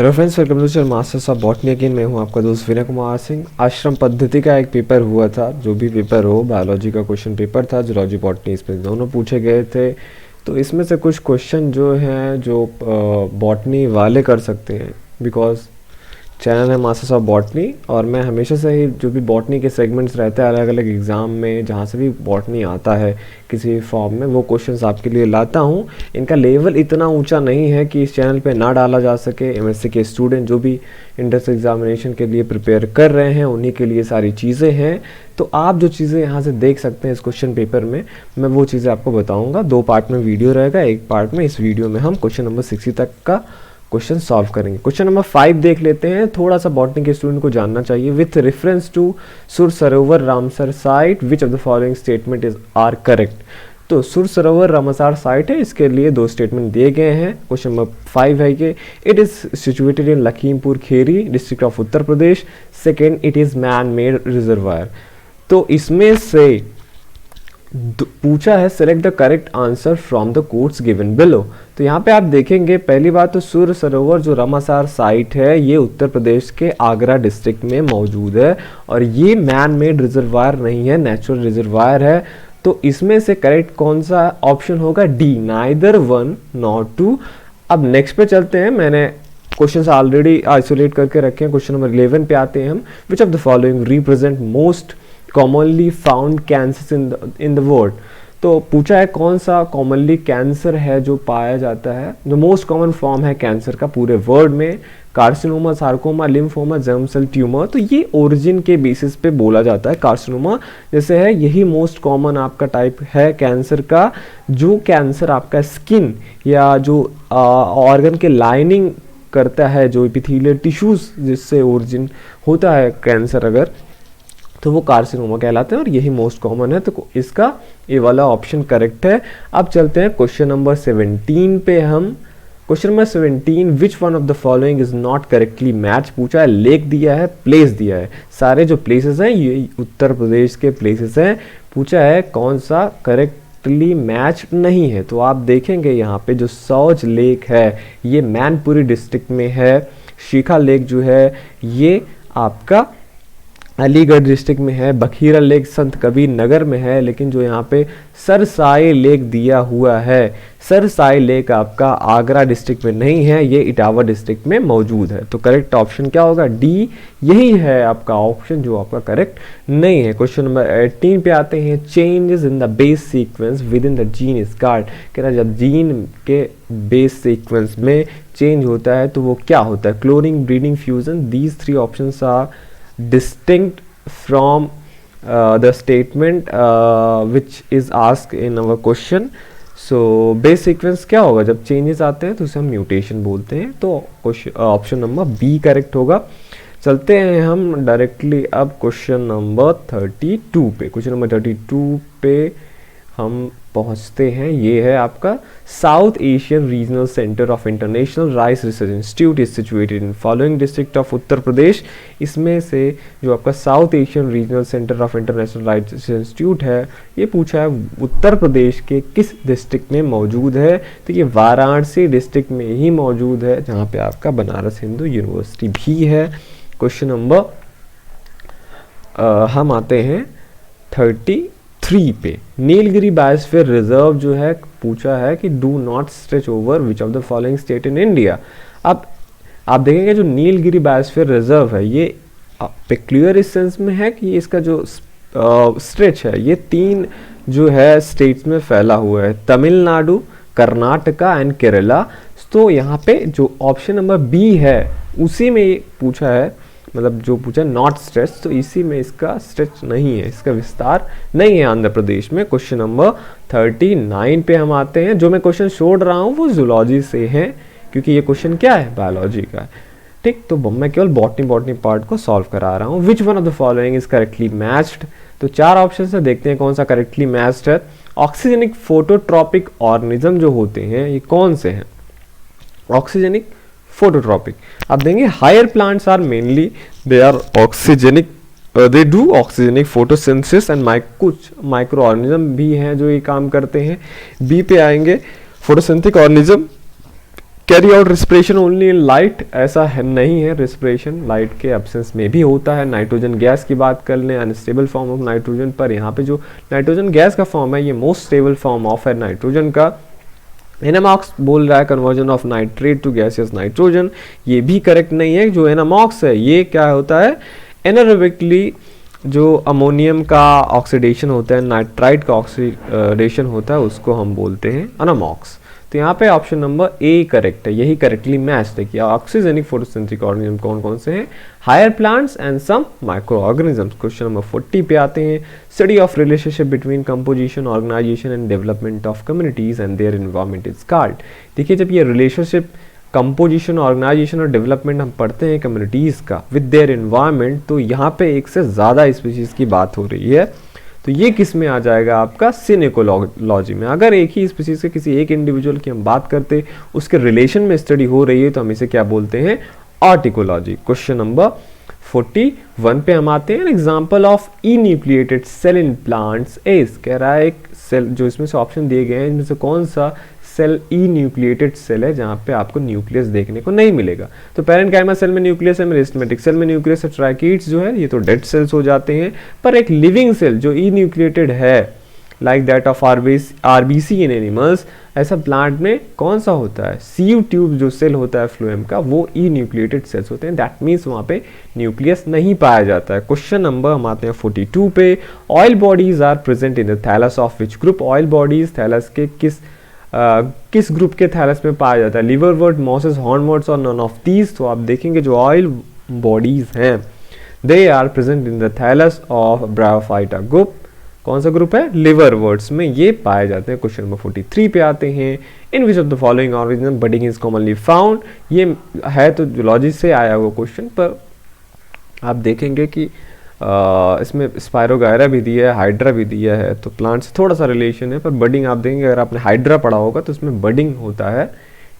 Hello friends, welcome to channel masters of botany. Again मैं हूं आपका दोस्त विनय कुमार सिंह। आश्रम पद्धति का एक पेपर हुआ था, जो भी पेपर हो, बायोलॉजी का क्वेश्चन पेपर था, जूलॉजी बॉटनी, इसमें दोनों पूछे गए थे। तो इसमें से कुछ क्वेश्चन जो हैं जो बॉटनी वाले कर सकते हैं, बिकॉज चैनल है मास्टर्स ऑफ बॉटनी और मैं हमेशा से ही जो भी बॉटनी के सेगमेंट्स रहते हैं अलग अलग एग्ज़ाम में, जहाँ से भी बॉटनी आता है किसी फॉर्म में, वो क्वेश्चंस आपके लिए लाता हूँ। इनका लेवल इतना ऊंचा नहीं है कि इस चैनल पे ना डाला जा सके। एमएससी के स्टूडेंट जो भी इंट्रेंस एग्जामिनेशन के लिए प्रिपेयर कर रहे हैं, उन्हीं के लिए सारी चीज़ें हैं। तो आप जो चीज़ें यहाँ से देख सकते हैं इस क्वेश्चन पेपर में, मैं वो चीज़ें आपको बताऊँगा। 2 पार्ट में वीडियो रहेगा। एक पार्ट में, इस वीडियो में हम क्वेश्चन नंबर 60 तक का क्वेश्चन सॉल्व करेंगे। क्वेश्चन नंबर 5 देख लेते हैं। थोड़ा सा बॉटनी के स्टूडेंट को जानना चाहिए। With reference to Sur Sarovar Ramsar site which of the following statement is are correct. तो सुर सरोवर रामसर साइट है, इसके लिए 2 स्टेटमेंट दिए गए हैं। क्वेश्चन नंबर 5 है कि it is situated in Lakhimpur Kheri district of Uttar Pradesh. Second, it is man made reservoir. तो इसमें से पूछा है select the correct answer from the quotes given below. तो यहाँ पे आप देखेंगे, पहली बात तो सुर सरोवर जो रामसर साइट है, ये उत्तर प्रदेश के आगरा डिस्ट्रिक्ट में मौजूद है और ये मैन मेड रिजर्वायर नहीं है, नेचुरल रिजर्वायर है। तो इसमें से करेक्ट कौन सा ऑप्शन होगा? D, neither 1 not 2। अब नेक्स्ट पे चलते हैं। मैंने क्वेश्चन ऑलरेडी आइसोलेट करके रखे हैं। क्वेश्चन नंबर 11 पे आते हैं हम। विच of the following represent most commonly found cancer in the world. तो पूछा है कौन सा कॉमनली कैंसर है जो पाया जाता है, जो मोस्ट कॉमन फॉर्म है कैंसर का पूरे वर्ल्ड में। Carcinoma, sarcoma, lymphoma, germ cell tumour. तो ये ओरिजिन के बेसिस पे बोला जाता है। कार्सिनोमा जैसे है, यही मोस्ट कॉमन आपका टाइप है कैंसर का। जो कैंसर आपका स्किन या जो ऑर्गन के लाइनिंग करता है, जो एपिथेलियल टिश्यूज जिससे ओरिजिन होता है कैंसर अगर, तो वो कार्सिनोमा कहलाते हैं और यही मोस्ट कॉमन है। तो इसका ये वाला ऑप्शन करेक्ट है। अब चलते हैं क्वेश्चन नंबर 17 पे हम। Question number 17, which one of the following is not correctly match. पूछा है, लेक दिया है, प्लेस दिया है। सारे जो प्लेसेस हैं ये उत्तर प्रदेश के प्लेसेस हैं। पूछा है कौन सा करेक्टली मैच नहीं है। तो आप देखेंगे यहाँ पे जो सौज लेक है ये मैनपुरी डिस्ट्रिक्ट में है। शिखा लेक जो है ये आपका अलीगढ़ डिस्ट्रिक्ट में है। बखीरा लेक संत कबीर नगर में है। लेकिन जो यहाँ पे सरसाई लेक दिया हुआ है, सरसाई लेक आपका आगरा डिस्ट्रिक्ट में नहीं है, ये इटावा डिस्ट्रिक्ट में मौजूद है। तो करेक्ट ऑप्शन क्या होगा? डी, यही है आपका ऑप्शन जो आपका करेक्ट नहीं है। क्वेश्चन नंबर 18 पे आते हैं। Changes in the base sequence with in the gene is guard. कह रहा जब जीन के बेस सीक्वेंस में चेंज होता है तो वो क्या होता है? Cloning, breeding, fusion. These 3 options are distinct from the statement which is asked in our question. So base sequence क्या होगा? जब चेंजेस आते हैं तो उसे हम म्यूटेशन बोलते हैं। तो ऑप्शन नंबर बी करेक्ट होगा। चलते हैं हम डायरेक्टली अब क्वेश्चन नंबर 32 पे। क्वेश्चन नंबर 32 पे हम पहुंचते हैं। ये है आपका South Asian regional centre of international rice research institute is situated in following district of Uttar Pradesh. इसमें से जो आपका South Asian regional centre of international rice research institute है, ये पूछा है उत्तर प्रदेश के किस डिस्ट्रिक्ट में मौजूद है। तो ये वाराणसी डिस्ट्रिक्ट में ही मौजूद है, जहाँ पे आपका बनारस हिंदू यूनिवर्सिटी भी है। क्वेश्चन नंबर हम आते हैं 33 पे। नीलगिरी बायोस्फीयर रिजर्व जो है पूछा है कि do not stretch over which of the following state in India. अब आप देखेंगे जो नीलगिरी बायोस्फीयर रिजर्व है ये पेक्यूलियर इस सेंस में है कि इसका जो स्ट्रेच है ये 3 जो है स्टेट्स में फैला हुआ है, तमिलनाडु, कर्नाटका एंड केरला। तो यहाँ पे जो ऑप्शन नंबर बी है उसी में पूछा है, मतलब जो पूछा नॉट स्ट्रेच, तो इसी में इसका स्ट्रेच नहीं है, इसका विस्तार नहीं है आंध्र प्रदेश में। क्वेश्चन नंबर 39 पे हम आते हैं। जो मैं क्वेश्चन छोड़ रहा हूँ वो जूलॉजी से है, क्योंकि ये क्वेश्चन क्या है? बायोलॉजी का है। ठीक, तो मैं केवल बॉटनी पार्ट को सॉल्व करा रहा हूँ। Which one of the following is correctly matched. तो 4 ऑप्शन से देखते हैं कौन सा करेक्टली मैच्ड है। ऑक्सीजेनिक फोटोट्रॉपिक ऑर्गेनिज्म जो होते हैं ये कौन से हैं? Oxygenic phototropic. आप देंगे higher plants are mainly they are oxygenic, they do oxygenic photosynthesis and कुछ माइक्रो ऑर्गेनिज्म भी हैं जो ये काम करते हैं। बी पे आएंगे photosynthetic organism carry out respiration only in light, ऐसा है नहीं है, रिस्पिरेशन लाइट के एब्सेंस में भी होता है। नाइट्रोजन गैस की बात कर लें, अनस्टेबल फॉर्म ऑफ नाइट्रोजन, पर यहाँ पे जो नाइट्रोजन गैस का फॉर्म है ये मोस्ट स्टेबल फॉर्म ऑफ है नाइट्रोजन का। एनामॉक्स बोल रहा है conversion of nitrate to gaseous nitrogen, ये भी करेक्ट नहीं है। जो एनामॉक्स है ये क्या होता है, एनारोबिकली जो अमोनियम का ऑक्सीडेशन होता है, नाइट्राइट का ऑक्सीडेशन होता है, उसको हम बोलते हैं एनामॉक्स। तो यहाँ पे ऑप्शन नंबर ए करेक्ट है, यही करेक्टली मैच्ड है कि ऑक्सीजेनिक फोटोसिंथेटिक ऑर्गेनिज्म कौन कौन से हैं, higher plants and some microorganisms. Question number 40 पे आते हैं, study of relationship between composition, organisation and development of communities and their environment is called. देखिए जब ये रिलेशनशिप, कंपोजिशन, ऑर्गेनाइजेशन और डेवलपमेंट हम पढ़ते हैं कम्युनिटीज़ का विद देयर एनवायरनमेंट, तो यहाँ पे एक से ज़्यादा स्पीशीज़ की बात हो रही है। तो ये किस में आ जाएगा आपका, सिनेकोलॉजी में। अगर एक ही स्पीशीज़ के किसी एक इंडिविजुअल की हम बात करते, उसके रिलेशन में स्टडी हो रही है, तो हम इसे क्या बोलते हैं, आर्टिकोलॉजी। क्वेश्चन नंबर 41 पे हम आते हैं, example of enucleated cell in plants is, कह रहा है एक सेल, जो इसमें से ऑप्शन दिए गए हैं इनमें से कौन सा सेल ई न्यूक्लिएटेड सेल है जहां पे आपको न्यूक्लियस देखने को नहीं मिलेगा। तो पैरेंकाइमा सेल में न्यूक्लियस है, मेरिस्टेमेटिक सेल में न्यूक्लियस है, ट्राइकीड्स जो है ये तो डेड सेल्स हो जाते हैं। पर एक लिविंग सेल जो ई न्यूक्लिएटेड है like that of RBC in animals, ऐसा प्लांट में कौन सा होता है, सीव ट्यूब जो सेल होता है फ्लोएम का, वो ई न्यूक्लिएटेड सेल्स होते हैं। दैट मीन्स वहाँ पे न्यूक्लियस नहीं पाया जाता है। क्वेश्चन नंबर हम आते हैं 42 पे, oil bodies are present in the thallus of which group, oil bodies thallus के किस ग्रुप के थैलस में पाया जाता है, लिवरवर्ट, मॉसेस, हॉर्नवर्ट्स और नॉन ऑफ दीज। तो आप देखेंगे जो ऑयल बॉडीज हैं they are present in the thallus of bryophyta group, कौन सा ग्रुप है, लिवरवर्ट्स में ये पाए जाते हैं। क्वेश्चन नंबर 43 पे आते हैं, in which of the following organism budding is commonly found, ये है तो जूलॉजी से आया हुआ क्वेश्चन, पर आप देखेंगे कि इसमें स्पायरोगायरा भी दिया है, हाइड्रा भी दिया है, तो प्लांट से थोड़ा सा रिलेशन है, पर बडिंग आप देखेंगे अगर आपने हाइड्रा पढ़ा होगा तो उसमें बडिंग होता है,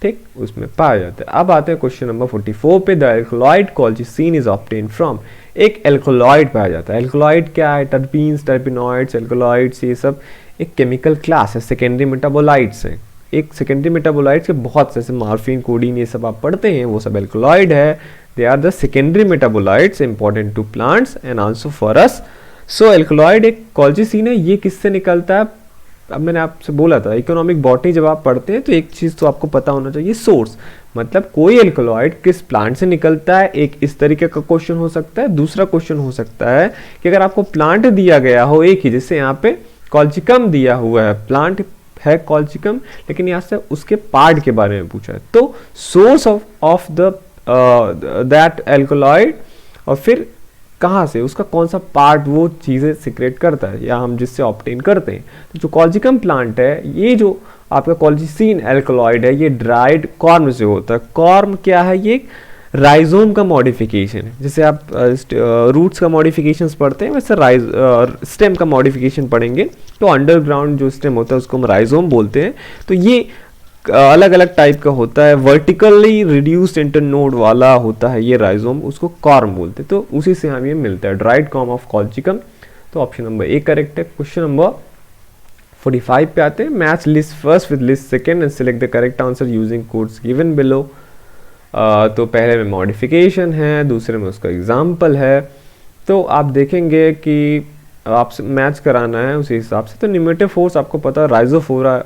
ठीक, उसमें पाया जाता है। अब आते हैं क्वेश्चन नंबर 44 पे, the alkaloid colchicine is obtain from, एक एल्कोलॉइड पाया जाता है। एल्कोलॉइड क्या है, टर्पीन्स, टर्पिनॉइड्स, एल्कोलॉइड्स, ये सब एक केमिकल क्लास है, सेकेंडरी मेटाबोलाइट्स हैं। एक सेकेंडरी मेटाबोलाइट्स के बहुत से, मार्फिन, कोडीन, ये सब आप पढ़ते हैं, वो सब एल्कोलॉइड है। They are the secondary metabolites important to plants and also for us. So alkaloid एक कॉल्चिसिन है, ये किससे निकलता है, अब मैंने आपसे बोला था इकोनॉमिक बॉटनी जब आप पढ़ते हैं तो एक चीज़ तो आपको पता होना चाहिए, सोर्स, मतलब कोई एल्कलॉइड किस प्लांट से निकलता है। एक इस तरीके का क्वेश्चन हो सकता है। दूसरा क्वेश्चन हो सकता है कि अगर आपको प्लांट दिया गया हो एक ही, जैसे यहाँ पे कॉल्चिकम दिया हुआ है, प्लांट है कॉल्चिकम, लेकिन यहाँ से उसके पार्ट के बारे में पूछा है, तो source of the that alkaloid, और फिर कहाँ से, उसका कौन सा पार्ट वो चीज़ें सिक्रेट करता है या हम जिससे ऑब्टेन करते हैं। तो जो कॉल्चिकम प्लांट है, ये जो आपका कॉल्चिसिन एल्कोलॉइड है, ये ड्राइड कॉर्म से होता है। कॉर्म क्या है, ये राइजोम का मॉडिफिकेशन है। जैसे आप रूट्स का मॉडिफिकेशंस पढ़ते हैं, वैसे स्टेम का मॉडिफिकेशन पढ़ेंगे तो अंडरग्राउंड जो स्टेम होता है उसको हम राइजोम बोलते हैं। तो ये अलग अलग टाइप का होता है, वर्टिकली रिड्यूस्ड इंटरनोड वाला होता है ये राइजोम, उसको कॉर्म बोलते हैं। तो उसी से हमें मिलता है ड्राइड कॉर्म ऑफ कॉल्चिकम। तो ऑप्शन नंबर ए करेक्ट है। क्वेश्चन नंबर 45 पे आते हैं, match list first with list second and select the correct answer using codes given below. तो पहले में मॉडिफिकेशन है, दूसरे में उसका एग्जाम्पल है। तो आप देखेंगे कि आपसे मैच कराना है उसी हिसाब से। तो निमेटोफोर्स आपको पता है, राइजोफोरा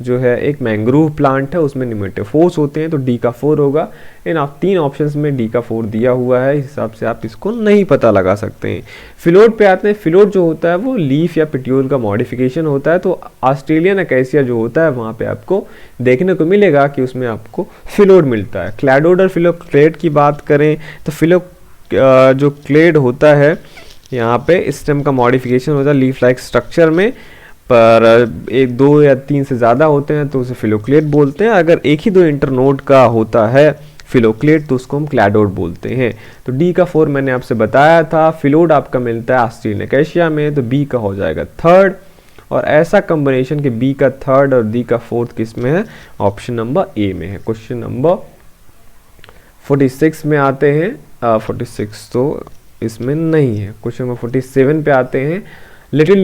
जो है एक मैंग्रोव प्लांट है, उसमें निमेटोफोर्स होते हैं, तो डी का 4 होगा। इन आप 3 ऑप्शंस में डी का 4 दिया हुआ है, इस हिसाब से आप इसको नहीं पता लगा सकते हैं। फिलोड पे आते हैं। फिलोड जो होता है वो लीफ या पिट्यूल का मॉडिफिकेशन होता है। तो ऑस्ट्रेलियन अकेसिया जो होता है वहाँ पे आपको देखने को मिलेगा कि उसमें आपको फिलोड मिलता है। क्लैडोड और फिलोक्लेड की बात करें तो जो क्लेड होता है यहाँ पे स्टेम का मॉडिफिकेशन होता है लीफ लाइक स्ट्रक्चर में, पर 1, 2 या 3 से ज़्यादा होते हैं तो उसे फिलोक्लेड बोलते हैं। अगर एक ही 2 इंटरनोड का होता है फिलोक्लेड तो उसको हम क्लैडोड बोलते हैं। तो डी का 4 मैंने आपसे बताया था। फिलोड आपका मिलता है ऑस्ट्रेलियन अकेसिया में, तो बी का हो जाएगा 3rd। और ऐसा कॉम्बिनेशन के बी का 3rd और डी का 4th किस में है, ऑप्शन नंबर ए में है। क्वेश्चन नंबर 46 में आते हैं। 46 तो इसमें नहीं है। क्वेश्चन नंबर 47 पे आते हैं। Little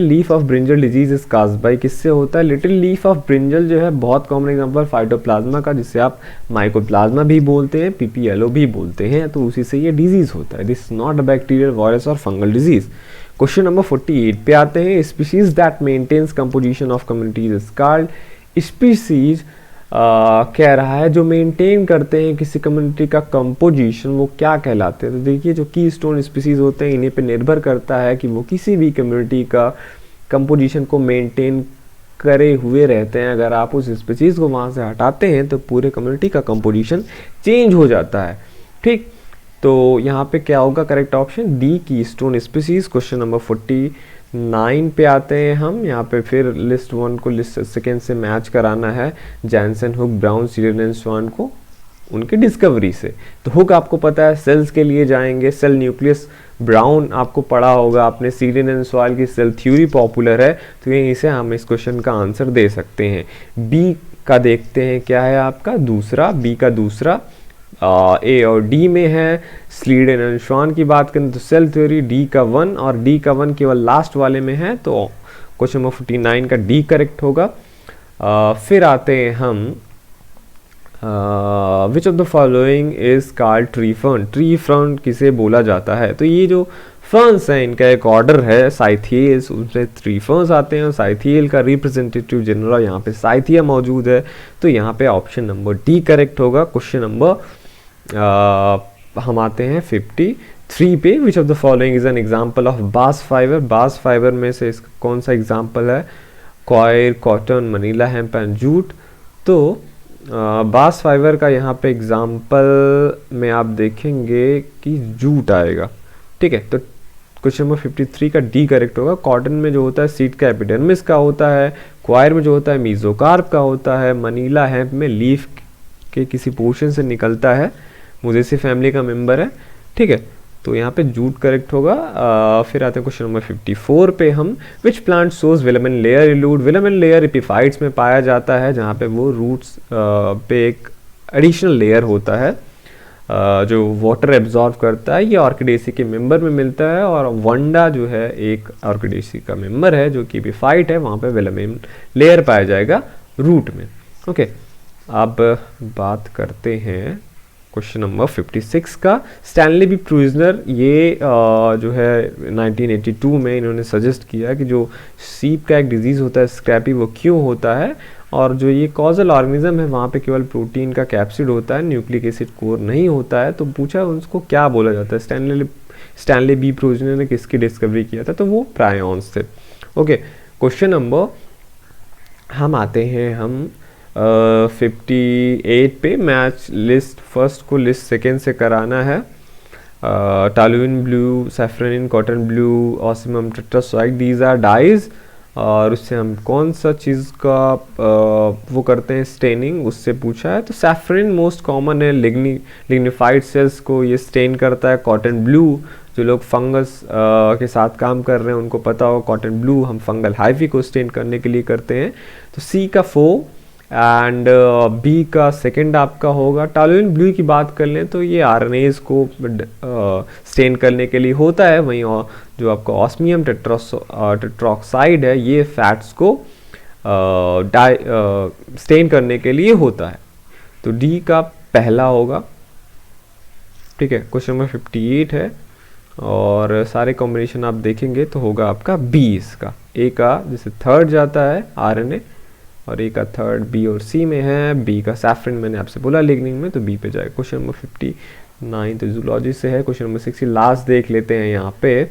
leaf of brinjal disease is caused by, किससे होता है? लिटिल लीफ ऑफ ब्रिंजल जो है बहुत कॉमन एग्जांपल फाइटोप्लाज्मा का, जिसे आप माइकोप्लाज्मा भी बोलते हैं, पीपीएलओ भी बोलते हैं, तो उसी से ये डिजीज होता है। This not a bacterial, virus और फंगल डिजीज। क्वेश्चन नंबर 48 पे आते हैं। Species that maintains composition of communities is called, species कह रहा है जो मेंटेन करते हैं किसी कम्युनिटी का कंपोजिशन, वो क्या कहलाते हैं? तो देखिए जो की स्टोन स्पीसीज होते हैं इन्हीं पे निर्भर करता है कि वो किसी भी कम्युनिटी का कंपोजिशन को मेंटेन करे हुए रहते हैं। अगर आप उस स्पीसीज को वहाँ से हटाते हैं तो पूरे कम्युनिटी का कंपोजिशन चेंज हो जाता है। ठीक, तो यहाँ पे क्या होगा? करेक्ट ऑप्शन डी, की स्टोन स्पीसीज। क्वेश्चन नंबर 49 पे आते हैं हम। यहाँ पे फिर लिस्ट 1 को लिस्ट सेकेंड से मैच कराना है, Janssen, Hooke, Brown, Schleiden and Schwann को उनकी डिस्कवरी से। तो हुक आपको पता है सेल्स के लिए जाएंगे, सेल न्यूक्लियस। ब्राउन आपको पढ़ा होगा आपने, सीडन एंड स्वान की सेल थ्योरी पॉपुलर है, तो यहीं से हम इस क्वेश्चन का आंसर दे सकते हैं। बी का देखते हैं क्या है आपका दूसरा, बी का दूसरा ए और डी में है। स्लीडन एंड श्वान की बात करें तो सेल थ्योरी, डी का 1 और डी का 1 केवल लास्ट वाले में है, तो क्वेश्चन नंबर 49 का डी करेक्ट होगा। फिर आते हैं हम विच of the following is called tree fern. Tree fern किसे बोला जाता है? तो ये जो फर्न्स हैं इनका एक ऑर्डर है साइथियल्स, उसमें ट्री फर्न्स आते हैं। साइथियल का रिप्रेजेंटेटिव जनरल यहाँ पे साइथिया मौजूद है, तो यहाँ पे ऑप्शन नंबर डी करेक्ट होगा। क्वेश्चन नंबर हम आते हैं 53 पे। विच of the following is an example of बास फाइबर। बास फाइबर में से इसका कौन सा एग्जाम्पल है? Coir, cotton, Manila hemp and jute. तो बास फाइबर का यहाँ पे एग्जाम्पल में आप देखेंगे कि जूट आएगा। ठीक है, तो क्वेश्चन नंबर 53 का डी करेक्ट होगा। कॉटन में जो होता है सीड का एपिडर्मिस का होता है, क्वायर में जो होता है मीजोकार्प का होता है, मनीला हेम्प में लीफ के किसी पोर्शन से निकलता है, मुजेसी फैमिली का मेंबर है। ठीक है, तो यहाँ पे जूट करेक्ट होगा। फिर आते हैं क्वेश्चन नंबर 54 पे हम। Which plant shows velamen layer इल्यूड। विलामेंट लेयर एपिफाइट्स में पाया जाता है, जहाँ पे वो रूट्स पे एक एडिशनल लेयर होता है जो वाटर एब्जॉर्ब करता है। ये ऑर्किडेसी के मेंबर में मिलता है, और वंडा जो है एक ऑर्किडेसी का मेंबर है जो कि एपिफाइट है, वहाँ पे विलामेंट लेयर पाया जाएगा रूट में। ओके, अब बात करते हैं क्वेश्चन नंबर 56 का। स्टैनली बी प्रूजनर, ये जो है 1982 में इन्होंने सजेस्ट किया कि जो सीप का एक डिजीज़ होता है स्क्रैपी, वो क्यों होता है, और जो ये कॉजल ऑर्गेनिज्म है वहाँ पे केवल प्रोटीन का कैप्सिड होता है, न्यूक्लिक एसिड कोर नहीं होता है। तो पूछा उसको क्या बोला जाता है? स्टैनली बी प्रूजनर ने किसकी डिस्कवरी किया था? तो वो प्रायॉन्स थे। ओके, क्वेश्चन नंबर हम आते हैं 58 पे। मैच लिस्ट फर्स्ट को लिस्ट सेकेंड से कराना है। Toluidine blue, safranin, cotton blue, osmium tetroxide, these are dyes. और उससे हम कौन सा चीज़ का वो करते हैं स्टेनिंग, उससे पूछा है। तो सैफरन मोस्ट कॉमन है, लिग्निफाइड सेल्स को ये स्टेन करता है। कॉटन ब्लू, जो लोग फंगस के साथ काम कर रहे हैं उनको पता हो, कॉटन ब्लू हम फंगल हाइफी को स्टेन करने के लिए करते हैं। तो सी का 4 एंड बी का सेकंड आपका होगा। टॉलुइन ब्लू की बात कर लें तो ये आरएनएज को स्टेन करने के लिए होता है। वहीं जो आपका ऑस्मियम टेट्रोक्साइड है ये फैट्स को स्टेन करने के लिए होता है। तो डी का पहला होगा। ठीक है, क्वेश्चन नंबर 58 है और सारे कॉम्बिनेशन आप देखेंगे तो होगा आपका बी इसका। ए का जैसे थर्ड जाता है आरएनए, और ए का थर्ड बी और सी में है। बी का सैफरन मैंने आपसे बोला लिग्निन में, तो बी पे जाएगा। क्वेश्चन नंबर 59 तो जूलॉजी से है। क्वेश्चन नंबर 60 लास्ट देख लेते हैं यहाँ पे।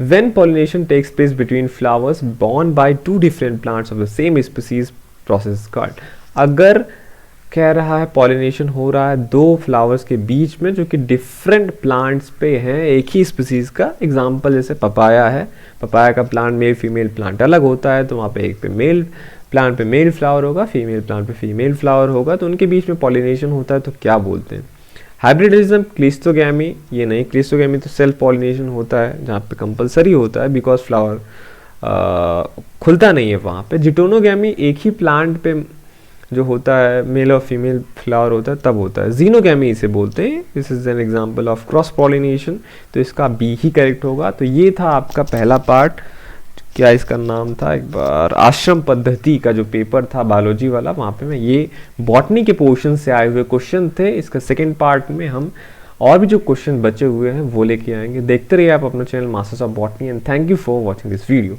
When pollination takes place between flowers borne by two different plants of the same species, process is called। अगर कह रहा है पॉलिनेशन हो रहा है दो फ्लावर्स के बीच में जो कि डिफरेंट प्लांट्स पे हैं एक ही स्पीसीज का, एग्जांपल जैसे पपाया है, पपाया का प्लांट मेल फीमेल प्लांट अलग होता है, तो वहाँ पे एक पे मेल प्लांट पे मेल फ्लावर होगा, फीमेल प्लांट पे फीमेल फ्लावर होगा, तो उनके बीच में पॉलिनेशन होता है तो क्या बोलते हैं? हाइब्रिडिज्म, क्लिस्टोगैमी, ये नहीं, क्लिस्टोगैमी तो सेल्फ पॉलिनेशन होता है जहाँ पे कंपलसरी होता है बिकॉज फ्लावर खुलता नहीं है वहाँ पे। जिटोनोगैमी एक ही प्लांट पे जो होता है मेल और फीमेल फ्लावर होता है तब होता है, जीनोगैमी इसे बोलते हैं। This is an example of cross pollination, तो इसका बी ही करेक्ट होगा। तो ये था आपका पहला पार्ट, क्या इसका नाम था एक बार, आश्रम पद्धति का जो पेपर था बायोलॉजी वाला, वहाँ पे मैं ये बॉटनी के पोर्शन से आए हुए क्वेश्चन थे। इसका सेकेंड पार्ट में हम और भी जो क्वेश्चन बचे हुए हैं वो लेके आएंगे। देखते रहिए आप अपना channel masters of botany, and thank you for watching this video.